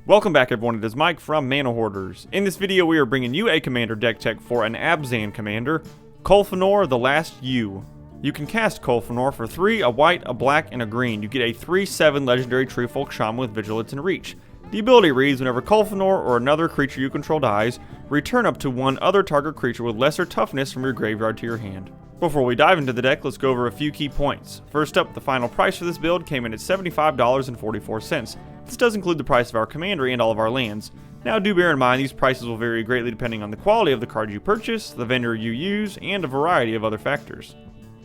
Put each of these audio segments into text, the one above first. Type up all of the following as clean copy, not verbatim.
Welcome back everyone, it is Mike from ManaHoarders. In this video we are bringing you a commander deck check for an Abzan commander, Colfenor, the Last U. You can cast Colfenor for 3, a white, a black, and a green. You get a 3/7 legendary Treefolk Shaman with Vigilance and Reach. The ability reads, whenever Colfenor or another creature you control dies, return up to one other target creature with lesser toughness from your graveyard to your hand. Before we dive into the deck, let's go over a few key points. First up, the final price for this build came in at $75.44. This does include the price of our commander and all of our lands. Now do bear in mind these prices will vary greatly depending on the quality of the card you purchase, the vendor you use, and a variety of other factors.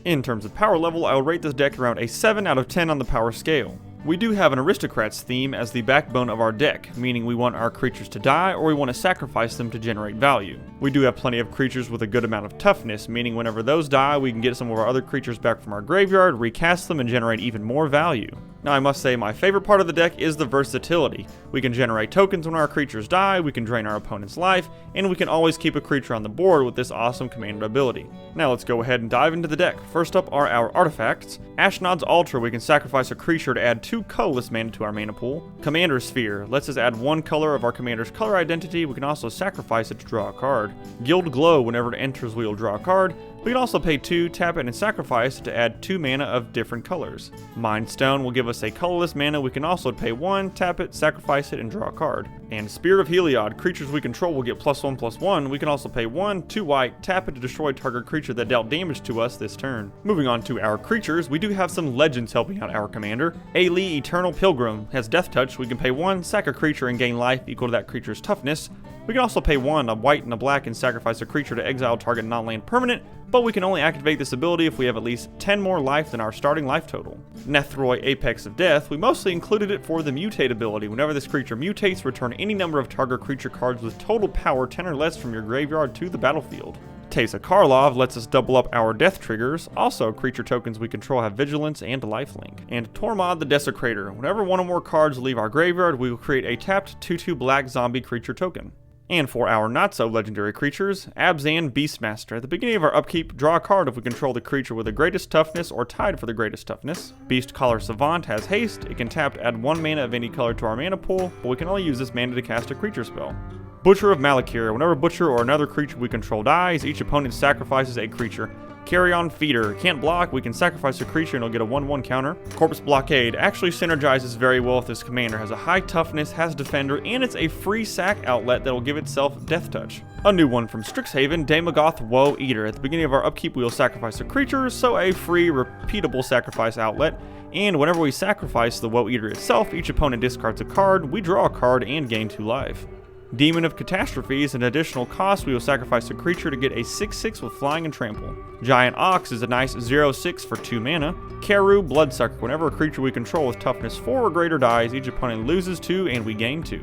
In terms of power level, I will rate this deck around a 7 out of 10 on the power scale. We do have an Aristocrats theme as the backbone of our deck, meaning we want our creatures to die or we want to sacrifice them to generate value. We do have plenty of creatures with a good amount of toughness, meaning whenever those die we can get some of our other creatures back from our graveyard, recast them, and generate even more value. Now I must say my favorite part of the deck is the versatility. We can generate tokens when our creatures die, we can drain our opponent's life, and we can always keep a creature on the board with this awesome commander ability. Now let's go ahead and dive into the deck. First up are our artifacts. Ashnod's Altar, we can sacrifice a creature to add 2 colorless mana to our mana pool. Commander Sphere lets us add 1 color of our commander's color identity. We can also sacrifice it to draw a card. Guild Glow, whenever it enters we will draw a card. We can also pay 2, tap it, and sacrifice it to add 2 mana of different colors. Mind Stone will give us a colorless mana. We can also pay 1, tap it, sacrifice it, and draw a card. And Spirit of Heliod, creatures we control will get +1/+1. We can also pay 1, 2 white, tap it to destroy target creature that dealt damage to us this turn. Moving on to our creatures, we do have some legends helping out our commander. Ailey, Eternal Pilgrim, has Death Touch. We can pay 1, sack a creature, and gain life equal to that creature's toughness. We can also pay 1, a white and a black, and sacrifice a creature to exile target non-land permanent, but we can only activate this ability if we have at least 10 more life than our starting life total. Nethroi, Apex of Death, we mostly included it for the mutate ability. Whenever this creature mutates, return any number of target creature cards with total power 10 or less from your graveyard to the battlefield. Teysa Karlov lets us double up our death triggers. Also, creature tokens we control have vigilance and lifelink. And Tormod the Desecrator, whenever one or more cards leave our graveyard, we will create a tapped 2/2 black zombie creature token. And for our not-so-legendary creatures, Abzan Beastmaster. At the beginning of our upkeep, draw a card if we control the creature with the greatest toughness or tied for the greatest toughness. Beast Collar Savant has haste. It can tap to add 1 mana of any color to our mana pool, but we can only use this mana to cast a creature spell. Butcher of Malakir. Whenever Butcher or another creature we control dies, each opponent sacrifices a creature. Carrion Feeder. Can't block, we can sacrifice a creature and it'll get a 1/1 counter. Corpse Blockade actually synergizes very well with this commander. Has a high toughness, has defender, and it's a free sack outlet that will give itself Death Touch. A new one from Strixhaven, Daemogoth Woe Eater. At the beginning of our upkeep we will sacrifice a creature, so a free repeatable sacrifice outlet. And whenever we sacrifice the Woe Eater itself, each opponent discards a card, we draw a card, and gain 2 life. Demon of Catastrophes, an additional cost, we will sacrifice a creature to get a 6/6 with flying and trample. Giant Ox is a nice 0/6 for 2 mana. Karu Bloodsucker, whenever a creature we control with toughness 4 or greater dies, each opponent loses 2 and we gain 2.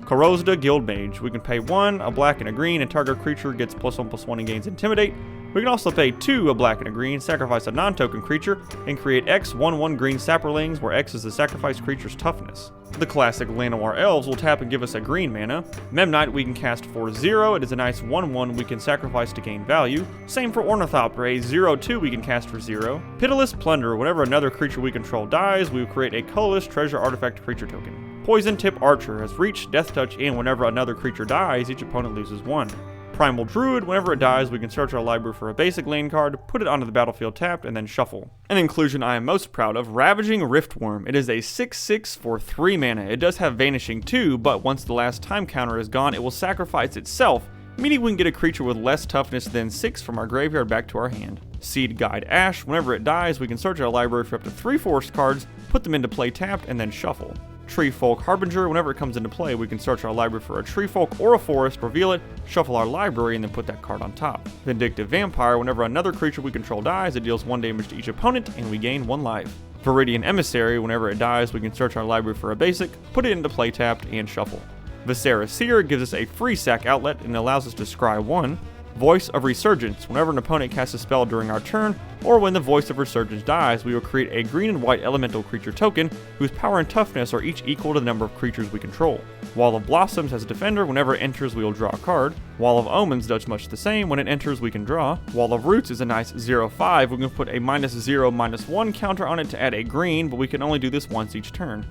Corozda Guildmage, we can pay 1, a black and a green, and target creature gets +1/+1 and gains Intimidate. We can also pay 2, a black and a green, sacrifice a non-token creature, and create X 1/1 green Saproings, where X is the sacrificed creature's toughness. The classic Llanowar Elves will tap and give us a green mana. Memnite we can cast for 0, it is a nice 1/1 we can sacrifice to gain value. Same for Ornithopter, a 0/2 we can cast for 0. Pitiless Plunderer, whenever another creature we control dies, we will create a colorless treasure artifact creature token. Poison Tip Archer has Reach, Death Touch, and whenever another creature dies, each opponent loses 1. Primal Druid, whenever it dies, we can search our library for a basic land card, put it onto the battlefield tapped, and then shuffle. An inclusion I am most proud of, Ravaging Riftworm. It is a 6/6 for 3 mana. It does have Vanishing too, but once the last time counter is gone, it will sacrifice itself, meaning we can get a creature with less toughness than 6 from our graveyard back to our hand. Seed Guide Ash, whenever it dies, we can search our library for up to 3 forest cards, put them into play tapped, and then shuffle. Treefolk Harbinger, whenever it comes into play, we can search our library for a treefolk or a forest, reveal it, shuffle our library, and then put that card on top. Vindictive Vampire, whenever another creature we control dies, it deals 1 damage to each opponent, and we gain 1 life. Viridian Emissary, whenever it dies, we can search our library for a basic, put it into play tapped, and shuffle. Viscera Seer gives us a free sack outlet and allows us to scry 1. Voice of Resurgence, whenever an opponent casts a spell during our turn, or when the Voice of Resurgence dies, we will create a green and white elemental creature token whose power and toughness are each equal to the number of creatures we control. Wall of Blossoms has Defender, whenever it enters we will draw a card. Wall of Omens does much the same, when it enters we can draw. Wall of Roots is a nice 0/5, we can put a -0/-1 counter on it to add a green, but we can only do this once each turn.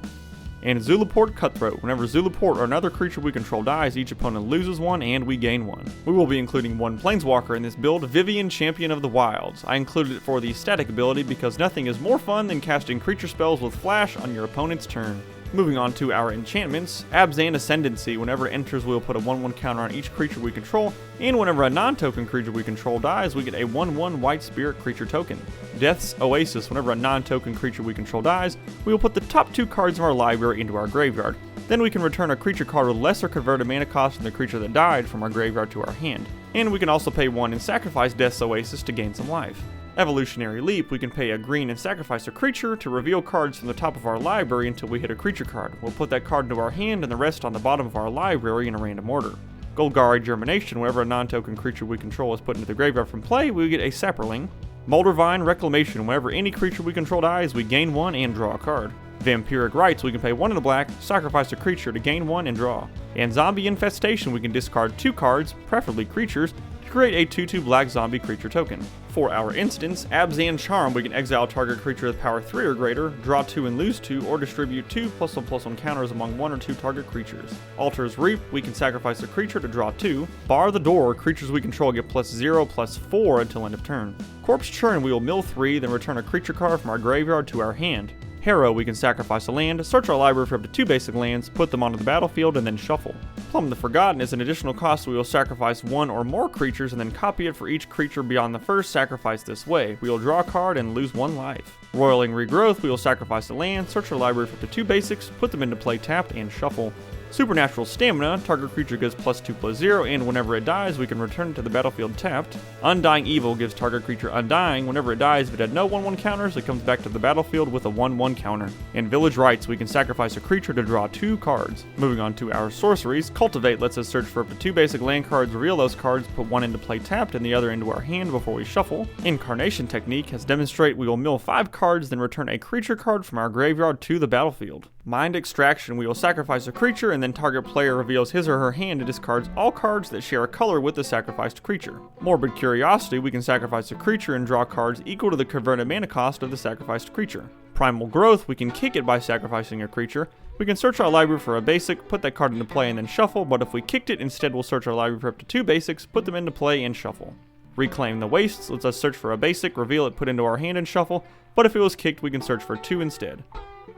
And Zulaport Cutthroat. Whenever Zulaport or another creature we control dies, each opponent loses one and we gain one. We will be including one Planeswalker in this build, Vivian, Champion of the Wilds. I included it for the static ability because nothing is more fun than casting creature spells with flash on your opponent's turn. Moving on to our enchantments, Abzan Ascendancy. Whenever it enters, we will put a 1/1 counter on each creature we control, and whenever a non-token creature we control dies, we get a 1/1 white spirit creature token. Death's Oasis. Whenever a non-token creature we control dies, we will put the top 2 cards of our library into our graveyard. Then we can return a creature card with lesser converted mana cost than the creature that died from our graveyard to our hand. And we can also pay 1 and sacrifice Death's Oasis to gain some life. Evolutionary Leap. We can pay a green and sacrifice a creature to reveal cards from the top of our library until we hit a creature card. We'll put that card into our hand and the rest on the bottom of our library in a random order. Golgari Germination. Whenever a non-token creature we control is put into the graveyard from play, we get a Saproling. Moldervine Reclamation. Whenever any creature we control dies, we gain 1 and draw a card. Vampiric Rites. We can pay 1 in the black, sacrifice a creature to gain 1 and draw. And Zombie Infestation. We can discard 2 cards, preferably creatures, to create a 2/2 black zombie creature token. For our instance, Abzan Charm. We can exile target creature with power 3 or greater, draw 2 and lose 2, or distribute 2 +1/+1 counters among 1 or 2 target creatures. Altar's Reap. We can sacrifice a creature to draw 2. Bar the Door. Creatures we control get +0/+4 until end of turn. Corpse Churn. We will mill 3, then return a creature card from our graveyard to our hand. Harrow. We can sacrifice a land, search our library for up to 2 basic lands, put them onto the battlefield, and then shuffle. Plumb the Forgotten is an additional cost. We will sacrifice 1 or more creatures and then copy it for each creature beyond the first sacrifice this way. We will draw a card and lose 1 life. Roiling Regrowth. We will sacrifice a land, search our library for up to 2 basics, put them into play tapped, and shuffle. Supernatural Stamina. Target creature gives +2/+0, and whenever it dies, we can return it to the battlefield tapped. Undying Evil gives target creature Undying. Whenever it dies, if it had no 1/1 counters, it comes back to the battlefield with a 1/1 counter. In Village Rites, we can sacrifice a creature to draw 2 cards. Moving on to our sorceries, Cultivate lets us search for up to 2 basic land cards, reveal those cards, put 1 into play tapped and the other into our hand before we shuffle. Incarnation Technique has demonstrate we will mill 5 cards, then return a creature card from our graveyard to the battlefield. Mind Extraction. We will sacrifice a creature and then target player reveals his or her hand and discards all cards that share a color with the sacrificed creature. Morbid Curiosity. We can sacrifice a creature and draw cards equal to the converted mana cost of the sacrificed creature. Primal Growth. We can kick it by sacrificing a creature. We can search our library for a basic, put that card into play and then shuffle, but if we kicked it, instead we'll search our library for up to 2 basics, put them into play and shuffle. Reclaim the Wastes lets us search for a basic, reveal it, put into our hand and shuffle, but if it was kicked we can search for 2 instead.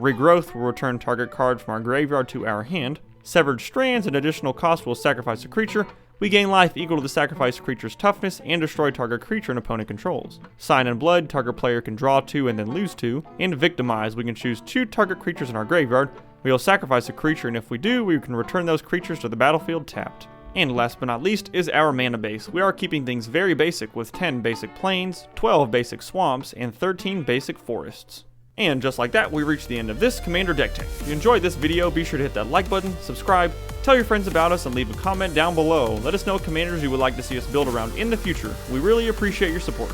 Regrowth will return target card from our graveyard to our hand. Severed Strands, an additional cost, will sacrifice a creature. We gain life equal to the sacrificed creature's toughness and destroy target creature an opponent controls. Sign in Blood, target player can draw 2 and then lose 2. And Victimize, we can choose 2 target creatures in our graveyard. We will sacrifice a creature, and if we do, we can return those creatures to the battlefield tapped. And last but not least is our mana base. We are keeping things very basic with 10 basic plains, 12 basic swamps, and 13 basic forests. And just like that, we reached the end of this Commander deck tech. If you enjoyed this video, be sure to hit that like button, subscribe, tell your friends about us, and leave a comment down below. Let us know what commanders you would like to see us build around in the future. We really appreciate your support.